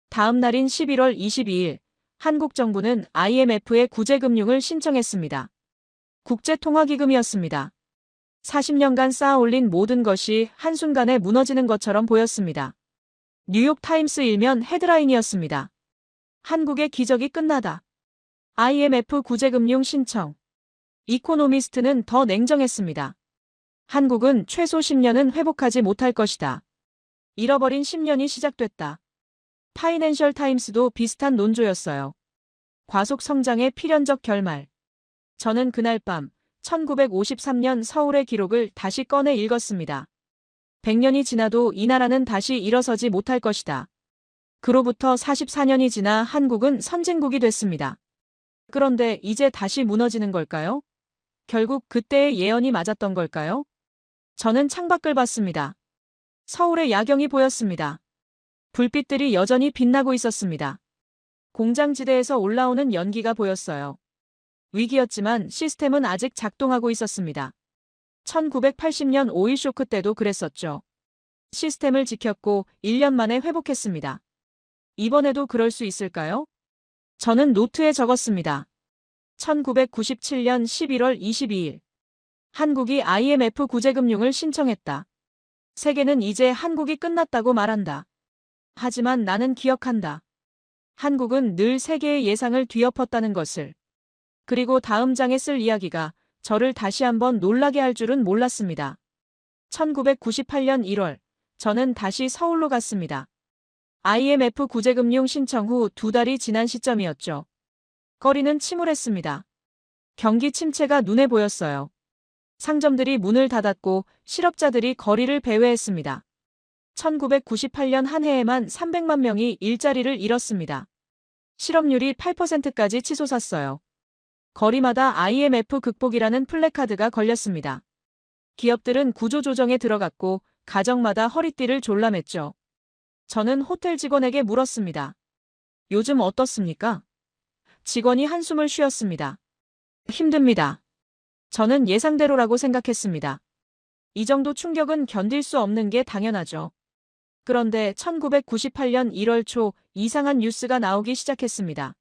다음 날인 11월 22일, 한국 정부는 IMF에 구제금융을 신청했습니다. 국제통화기금이었습니다. 40년간 쌓아올린 모든 것이 한순간에 무너지는 것처럼 보였습니다. 뉴욕타임스 일면 헤드라인이었습니다. 한국의 기적이 끝나다. IMF 구제금융 신청. 이코노미스트는 더 냉정했습니다. 한국은 최소 10년은 회복하지 못할 것이다. 잃어버린 10년이 시작됐다. 파이낸셜 타임스도 비슷한 논조였어요. 과속 성장의 필연적 결말. 저는 그날 밤 1953년 서울의 기록을 다시 꺼내 읽었습니다. 100년이 지나도 이 나라는 다시 일어서지 못할 것이다. 그로부터 44년이 지나 한국은 선진국이 됐습니다. 그런데 이제 다시 무너지는 걸까요? 결국 그때의 예언이 맞았던 걸까요? 저는 창밖을 봤습니다. 서울의 야경이 보였습니다. 불빛들이 여전히 빛나고 있었습니다. 공장지대에서 올라오는 연기가 보였어요. 위기였지만 시스템은 아직 작동하고 있었습니다. 1980년 오일 쇼크 때도 그랬었죠. 시스템을 지켰고 1년 만에 회복했습니다. 이번에도 그럴 수 있을까요? 저는 노트에 적었습니다. 1997년 11월 22일. 한국이 IMF 구제금융을 신청했다. 세계는 이제 한국이 끝났다고 말한다. 하지만 나는 기억한다. 한국은 늘 세계의 예상을 뒤엎었다는 것을. 그리고 다음 장에 쓸 이야기가 저를 다시 한번 놀라게 할 줄은 몰랐습니다. 1998년 1월, 저는 다시 서울로 갔습니다. IMF 구제금융 신청 후 2달이 지난 시점이었죠. 거리는 침울했습니다. 경기 침체가 눈에 보였어요. 상점들이 문을 닫았고 실업자들이 거리를 배회했습니다. 1998년 한 해에만 300만 명이 일자리를 잃었습니다. 실업률이 8%까지 치솟았어요. 거리마다 IMF 극복이라는 플래카드가 걸렸습니다. 기업들은 구조조정에 들어갔고 가정마다 허리띠를 졸라맸죠. 저는 호텔 직원에게 물었습니다. 요즘 어떻습니까? 직원이 한숨을 쉬었습니다. 힘듭니다. 저는 예상대로라고 생각했습니다. 이 정도 충격은 견딜 수 없는 게 당연하죠. 그런데 1998년 1월 초 이상한 뉴스가 나오기 시작했습니다.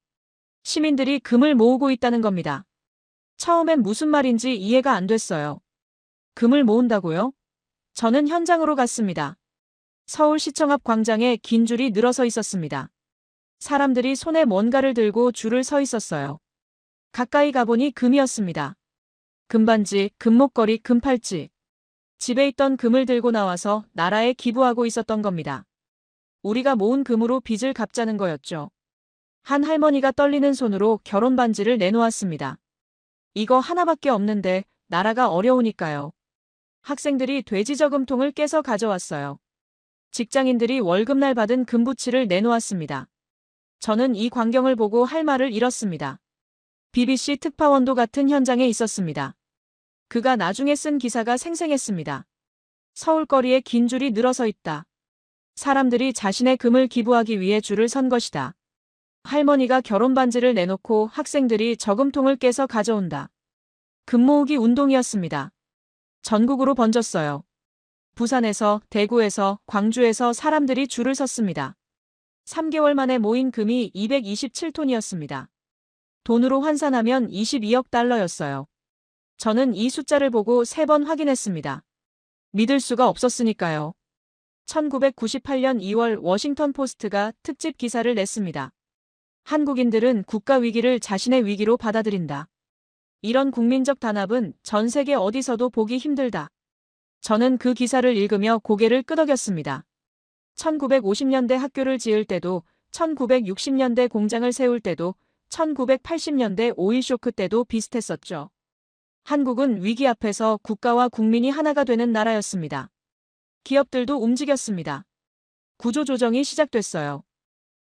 시민들이 금을 모으고 있다는 겁니다. 처음엔 무슨 말인지 이해가 안 됐어요. 금을 모은다고요? 저는 현장으로 갔습니다. 서울시청 앞 광장에 긴 줄이 늘어서 있었습니다. 사람들이 손에 뭔가를 들고 줄을 서 있었어요. 가까이 가보니 금이었습니다. 금반지, 금목걸이, 금팔찌. 집에 있던 금을 들고 나와서 나라에 기부하고 있었던 겁니다. 우리가 모은 금으로 빚을 갚자는 거였죠. 한 할머니가 떨리는 손으로 결혼 반지를 내놓았습니다. 이거 하나밖에 없는데 나라가 어려우니까요. 학생들이 돼지 저금통을 깨서 가져왔어요. 직장인들이 월급날 받은 금부치를 내놓았습니다. 저는 이 광경을 보고 할 말을 잃었습니다. BBC 특파원도 같은 현장에 있었습니다. 그가 나중에 쓴 기사가 생생했습니다. 서울거리에 긴 줄이 늘어서 있다. 사람들이 자신의 금을 기부하기 위해 줄을 선 것이다. 할머니가 결혼 반지를 내놓고 학생들이 저금통을 깨서 가져온다. 금 모으기 운동이었습니다. 전국으로 번졌어요. 부산에서, 대구에서, 광주에서 사람들이 줄을 섰습니다. 3개월 만에 모인 금이 227톤이었습니다. 돈으로 환산하면 22억 달러였어요. 저는 이 숫자를 보고 3번 확인했습니다. 믿을 수가 없었으니까요. 1998년 2월 워싱턴 포스트가 특집 기사를 냈습니다. 한국인들은 국가 위기를 자신의 위기로 받아들인다. 이런 국민적 단합은 전 세계 어디서도 보기 힘들다. 저는 그 기사를 읽으며 고개를 끄덕였습니다. 1950년대 학교를 지을 때도, 1960년대 공장을 세울 때도, 1980년대 오일 쇼크 때도 비슷했었죠. 한국은 위기 앞에서 국가와 국민이 하나가 되는 나라였습니다. 기업들도 움직였습니다. 구조조정이 시작됐어요.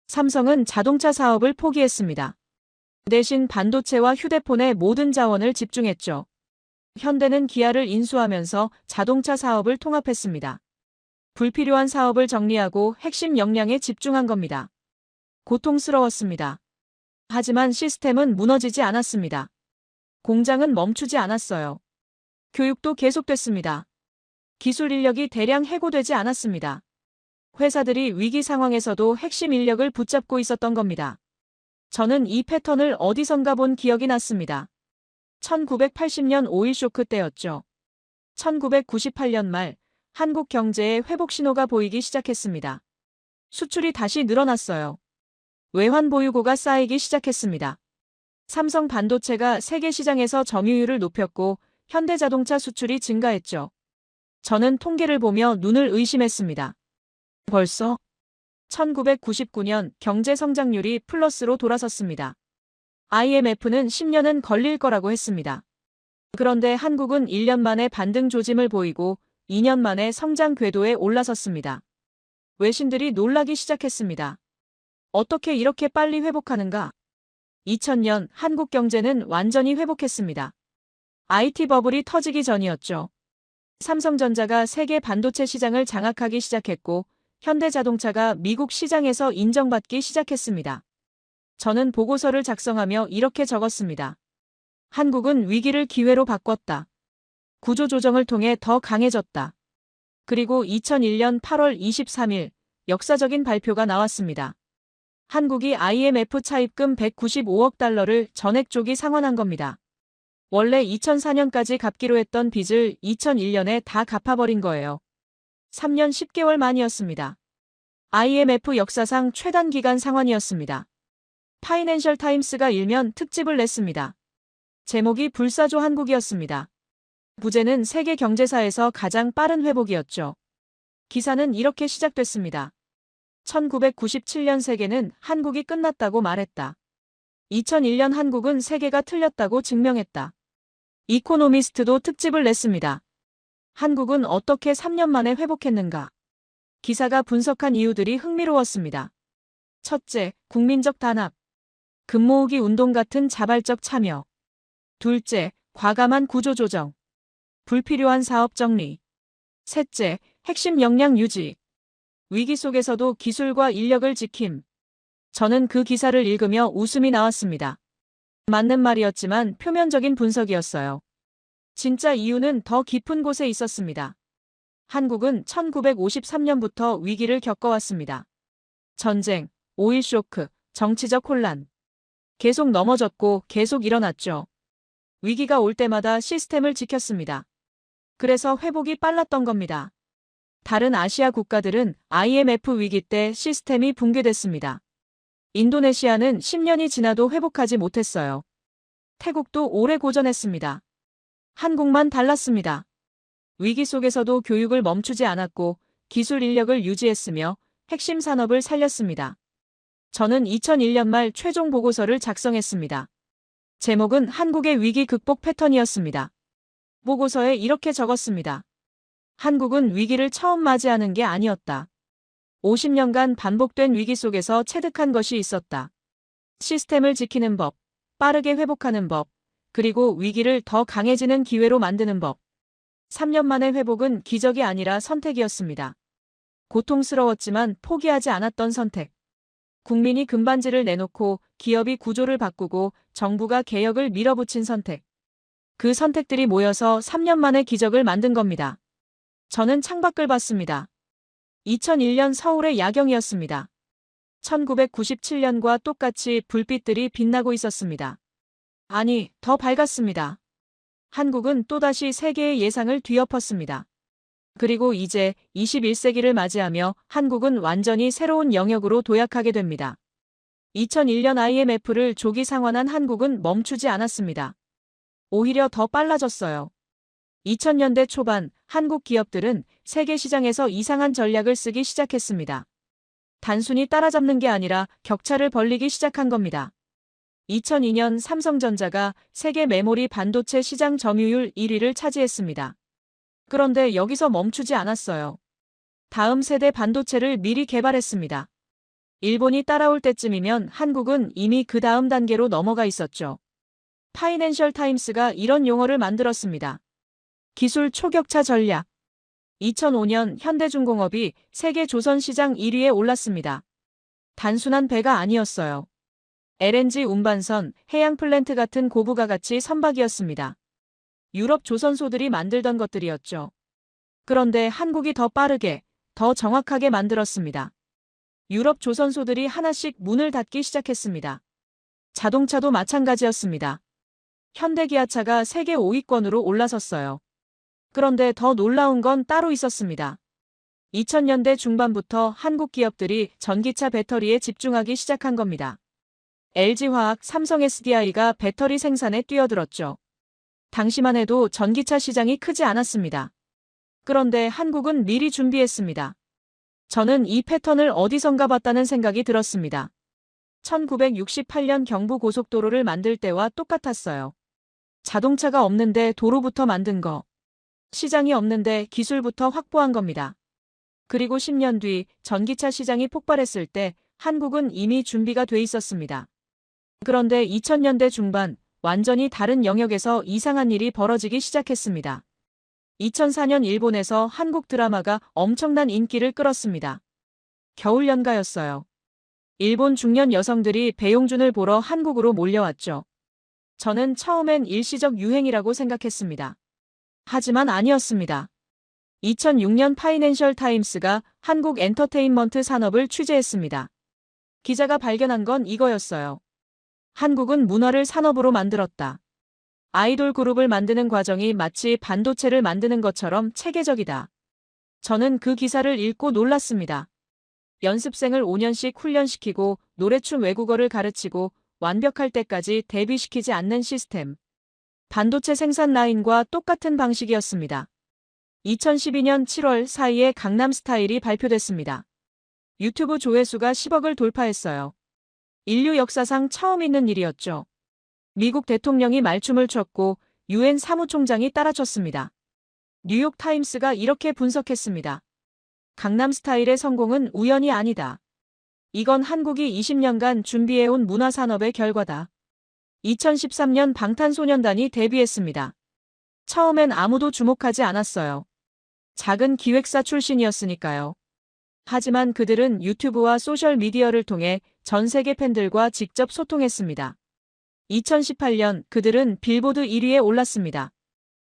삼성은 자동차 사업을 포기했습니다. 대신 반도체와 휴대폰에 모든 자원을 집중했죠. 현대는 기아를 인수하면서 자동차 사업을 통합했습니다. 불필요한 사업을 정리하고 핵심 역량에 집중한 겁니다. 고통스러웠습니다. 하지만 시스템은 무너지지 않았습니다. 공장은 멈추지 않았어요. 교육도 계속됐습니다. 기술 인력이 대량 해고되지 않았습니다. 회사들이 위기 상황에서도 핵심 인력을 붙잡고 있었던 겁니다. 저는 이 패턴을 어디선가 본 기억이 났습니다. 1980년 오일 쇼크 때였죠. 1998년 말 한국 경제에 회복 신호가 보이기 시작했습니다. 수출이 다시 늘어났어요. 외환 보유고가 쌓이기 시작했습니다. 삼성 반도체가 세계 시장에서 점유율을 높였고 현대자동차 수출이 증가했죠. 저는 통계를 보며 눈을 의심했습니다. 벌써 1999년 경제 성장률이 플러스로 돌아섰습니다. IMF는 10년은 걸릴 거라고 했습니다. 그런데 한국은 1년 만에 반등 조짐을 보이고 2년 만에 성장 궤도에 올라섰습니다. 외신들이 놀라기 시작했습니다. 어떻게 이렇게 빨리 회복하는가? 2000년 한국 경제는 완전히 회복했습니다. IT 버블이 터지기 전이었죠. 삼성전자가 세계 반도체 시장을 장악하기 시작했고 현대자동차가 미국 시장에서 인정받기 시작했습니다. 저는 보고서를 작성하며 이렇게 적었습니다. 한국은 위기를 기회로 바꿨다. 구조조정을 통해 더 강해졌다. 그리고 2001년 8월 23일 역사적인 발표가 나왔습니다. 한국이 IMF 차입금 195억 달러를 전액 조기 상환한 겁니다. 원래 2004년까지 갚기로 했던 빚을 2001년에 다 갚아버린 거예요. 3년 10개월 만이었습니다. IMF 역사상 최단기간 상환이었습니다. 파이낸셜 타임스가 일면 특집을 냈습니다. 제목이 불사조 한국이었습니다. 부제는 세계 경제사에서 가장 빠른 회복이었죠. 기사는 이렇게 시작됐습니다. 1997년 세계는 한국이 끝났다고 말했다. 2001년 한국은 세계가 틀렸다고 증명했다. 이코노미스트도 특집을 냈습니다. 한국은 어떻게 3년 만에 회복했는가? 기사가 분석한 이유들이 흥미로웠습니다. 첫째, 국민적 단합. 금 모으기 운동 같은 자발적 참여. 둘째, 과감한 구조조정. 불필요한 사업 정리. 셋째, 핵심 역량 유지. 위기 속에서도 기술과 인력을 지킴. 저는 그 기사를 읽으며 웃음이 나왔습니다. 맞는 말이었지만 표면적인 분석이었어요. 진짜 이유는 더 깊은 곳에 있었습니다. 한국은 1953년부터 위기를 겪어왔습니다. 전쟁, 오일 쇼크, 정치적 혼란. 계속 넘어졌고 계속 일어났죠. 위기가 올 때마다 시스템을 지켰습니다. 그래서 회복이 빨랐던 겁니다. 다른 아시아 국가들은 IMF 위기 때 시스템이 붕괴됐습니다. 인도네시아는 10년이 지나도 회복하지 못했어요. 태국도 오래 고전했습니다. 한국만 달랐습니다. 위기 속에서도 교육을 멈추지 않았고 기술 인력을 유지했으며 핵심 산업을 살렸습니다. 저는 2001년 말 최종 보고서를 작성했습니다. 제목은 한국의 위기 극복 패턴이었습니다. 보고서에 이렇게 적었습니다. 한국은 위기를 처음 맞이하는 게 아니었다. 50년간 반복된 위기 속에서 체득한 것이 있었다. 시스템을 지키는 법, 빠르게 회복하는 법, 그리고 위기를 더 강해지는 기회로 만드는 법. 3년 만의 회복은 기적이 아니라 선택이었습니다. 고통스러웠지만 포기하지 않았던 선택. 국민이 금반지를 내놓고 기업이 구조를 바꾸고 정부가 개혁을 밀어붙인 선택. 그 선택들이 모여서 3년 만에 기적을 만든 겁니다. 저는 창밖을 봤습니다. 2001년 서울의 야경이었습니다. 1997년과 똑같이 불빛들이 빛나고 있었습니다. 아니, 더 밝았습니다. 한국은 또다시 세계의 예상을 뒤엎었습니다. 그리고 이제 21세기를 맞이하며 한국은 완전히 새로운 영역으로 도약하게 됩니다. 2001년 IMF를 조기 상환한 한국은 멈추지 않았습니다. 오히려 더 빨라졌어요. 2000년대 초반 한국 기업들은 세계 시장에서 이상한 전략을 쓰기 시작했습니다. 단순히 따라잡는 게 아니라 격차를 벌리기 시작한 겁니다. 2002년 삼성전자가 세계 메모리 반도체 시장 점유율 1위를 차지했습니다. 그런데 여기서 멈추지 않았어요. 다음 세대 반도체를 미리 개발했습니다. 일본이 따라올 때쯤이면 한국은 이미 그 다음 단계로 넘어가 있었죠. 파이낸셜 타임스가 이런 용어를 만들었습니다. 기술 초격차 전략. 2005년 현대중공업이 세계 조선 시장 1위에 올랐습니다. 단순한 배가 아니었어요. LNG 운반선, 해양 플랜트 같은 고부가 가치 선박이었습니다. 유럽 조선소들이 만들던 것들이었죠. 그런데 한국이 더 빠르게, 더 정확하게 만들었습니다. 유럽 조선소들이 하나씩 문을 닫기 시작했습니다. 자동차도 마찬가지였습니다. 현대기아차가 세계 5위권으로 올라섰어요. 그런데 더 놀라운 건 따로 있었습니다. 2000년대 중반부터 한국 기업들이 전기차 배터리에 집중하기 시작한 겁니다. LG화학, 삼성 SDI가 배터리 생산에 뛰어들었죠. 당시만 해도 전기차 시장이 크지 않았습니다. 그런데 한국은 미리 준비했습니다. 저는 이 패턴을 어디선가 봤다는 생각이 들었습니다. 1968년 경부고속도로를 만들 때와 똑같았어요. 자동차가 없는데 도로부터 만든 거. 시장이 없는데 기술부터 확보한 겁니다. 그리고 10년 뒤 전기차 시장이 폭발했을 때 한국은 이미 준비가 돼 있었습니다. 그런데 2000년대 중반 완전히 다른 영역에서 이상한 일이 벌어지기 시작했습니다. 2004년 일본에서 한국 드라마가 엄청난 인기를 끌었습니다. 겨울연가였어요. 일본 중년 여성들이 배용준을 보러 한국으로 몰려왔죠. 저는 처음엔 일시적 유행이라고 생각했습니다. 하지만 아니었습니다. 2006년 파이낸셜 타임스가 한국 엔터테인먼트 산업을 취재했습니다. 기자가 발견한 건 이거였어요. 한국은 문화를 산업으로 만들었다. 아이돌 그룹을 만드는 과정이 마치 반도체를 만드는 것처럼 체계적이다. 저는 그 기사를 읽고 놀랐습니다. 연습생을 5년씩 훈련시키고 노래춤 외국어를 가르치고 완벽할 때까지 데뷔시키지 않는 시스템. 반도체 생산 라인과 똑같은 방식이었습니다. 2012년 7월 4일에 강남스타일이 발표됐습니다. 유튜브 조회수가 10억을 돌파했어요. 인류 역사상 처음 있는 일이었죠. 미국 대통령이 말춤을 췄고 UN 사무총장이 따라췄습니다. 뉴욕타임스가 이렇게 분석했습니다. 강남스타일의 성공은 우연이 아니다. 이건 한국이 20년간 준비해온 문화산업의 결과다. 2013년 방탄소년단이 데뷔했습니다. 처음엔 아무도 주목하지 않았어요. 작은 기획사 출신이었으니까요. 하지만 그들은 유튜브와 소셜미디어를 통해 전 세계 팬들과 직접 소통했습니다. 2018년 그들은 빌보드 1위에 올랐습니다.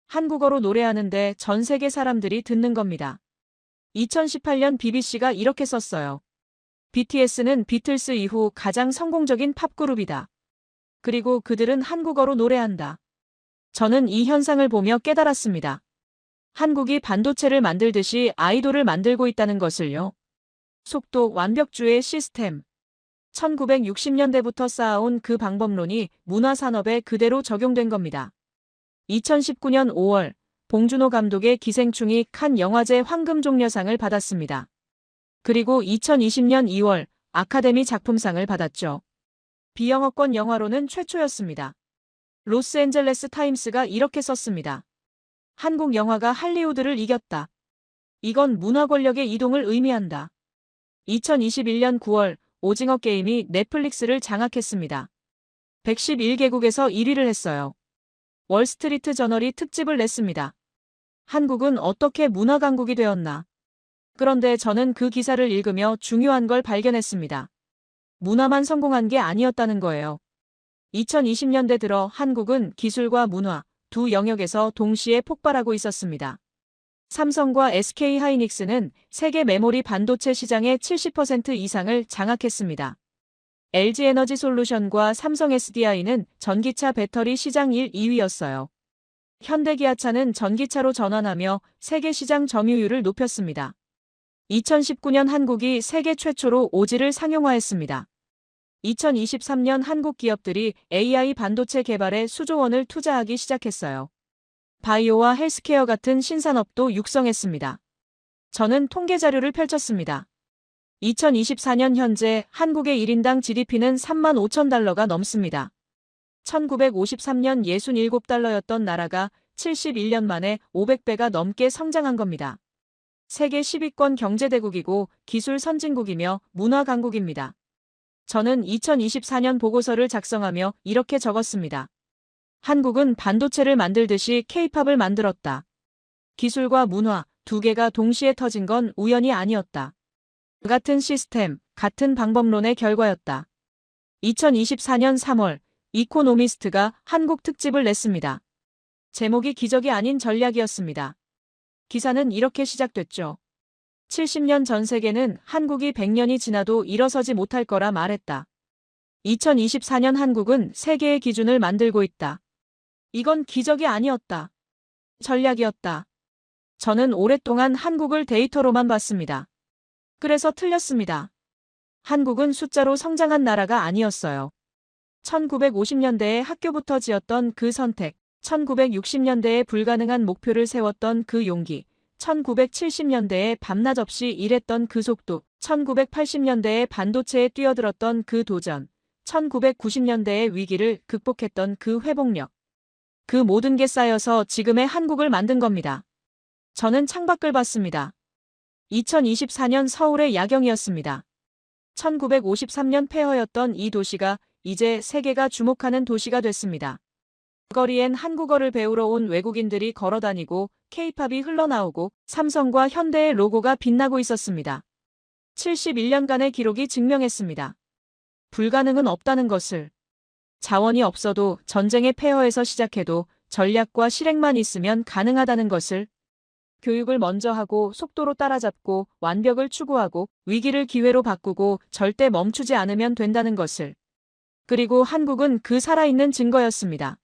한국어로 노래하는데 전 세계 사람들이 듣는 겁니다. 2018년 BBC가 이렇게 썼어요. BTS는 비틀스 이후 가장 성공적인 팝그룹이다. 그리고 그들은 한국어로 노래한다. 저는 이 현상을 보며 깨달았습니다. 한국이 반도체를 만들듯이 아이돌을 만들고 있다는 것을요. 속도, 완벽주의 시스템. 1960년대부터 쌓아온 그 방법론이 문화산업에 그대로 적용된 겁니다. 2019년 5월 봉준호 감독의 기생충이 칸 영화제 황금종려상을 받았습니다. 그리고 2020년 2월 아카데미 작품상을 받았죠. 비영어권 영화로는 최초였습니다. 로스앤젤레스 타임스가 이렇게 썼습니다. 한국 영화가 할리우드를 이겼다. 이건 문화 권력의 이동을 의미한다. 2021년 9월 오징어 게임이 넷플릭스를 장악했습니다. 111개국에서 1위를 했어요. 월스트리트 저널이 특집을 냈습니다. 한국은 어떻게 문화 강국이 되었나? 그런데 저는 그 기사를 읽으며 중요한 걸 발견했습니다. 문화만 성공한 게 아니었다는 거예요. 2020년대 들어 한국은 기술과 문화 두 영역에서 동시에 폭발하고 있었습니다. 삼성과 SK하이닉스는 세계 메모리 반도체 시장의 70% 이상을 장악했습니다. LG에너지솔루션과 삼성 SDI는 전기차 배터리 시장 1, 2위였어요. 현대기아차는 전기차로 전환하며 세계 시장 점유율을 높였습니다. 2019년 한국이 세계 최초로 오지를 상용화했습니다. 2023년 한국 기업들이 AI 반도체 개발에 수조 원을 투자하기 시작했어요. 바이오와 헬스케어 같은 신산업도 육성했습니다. 저는 통계 자료를 펼쳤습니다. 2024년 현재 한국의 1인당 GDP는 3만 5천 달러가 넘습니다. 1953년 67달러였던 나라가 71년 만에 500배가 넘게 성장한 겁니다. 세계 10위권 경제대국이고 기술 선진국이며 문화 강국입니다. 저는 2024년 보고서를 작성하며 이렇게 적었습니다. 한국은 반도체를 만들듯이 K-팝을 만들었다. 기술과 문화 두 개가 동시에 터진 건 우연이 아니었다. 같은 시스템, 같은 방법론의 결과였다. 2024년 3월 이코노미스트가 한국 특집을 냈습니다. 제목이 기적이 아닌 전략이었습니다. 기사는 이렇게 시작됐죠. 70년 전 세계는 한국이 100년이 지나도 일어서지 못할 거라 말했다. 2024년 한국은 세계의 기준을 만들고 있다. 이건 기적이 아니었다. 전략이었다. 저는 오랫동안 한국을 데이터로만 봤습니다. 그래서 틀렸습니다. 한국은 숫자로 성장한 나라가 아니었어요. 1950년대에 학교부터 지었던 그 선택, 1960년대에 불가능한 목표를 세웠던 그 용기, 1970년대에 밤낮 없이 일했던 그 속도, 1980년대에 반도체에 뛰어들었던 그 도전, 1990년대의 위기를 극복했던 그 회복력. 그 모든 게 쌓여서 지금의 한국을 만든 겁니다. 저는 창밖을 봤습니다. 2024년 서울의 야경이었습니다. 1953년 폐허였던 이 도시가 이제 세계가 주목하는 도시가 됐습니다. 거리엔 한국어를 배우러 온 외국인들이 걸어다니고 K-팝이 흘러나오고 삼성과 현대의 로고가 빛나고 있었습니다. 71년간의 기록이 증명했습니다. 불가능은 없다는 것을. 자원이 없어도 전쟁의 폐허에서 시작해도 전략과 실행만 있으면 가능하다는 것을. 교육을 먼저 하고 속도로 따라잡고 완벽을 추구하고 위기를 기회로 바꾸고 절대 멈추지 않으면 된다는 것을. 그리고 한국은 그 살아있는 증거였습니다.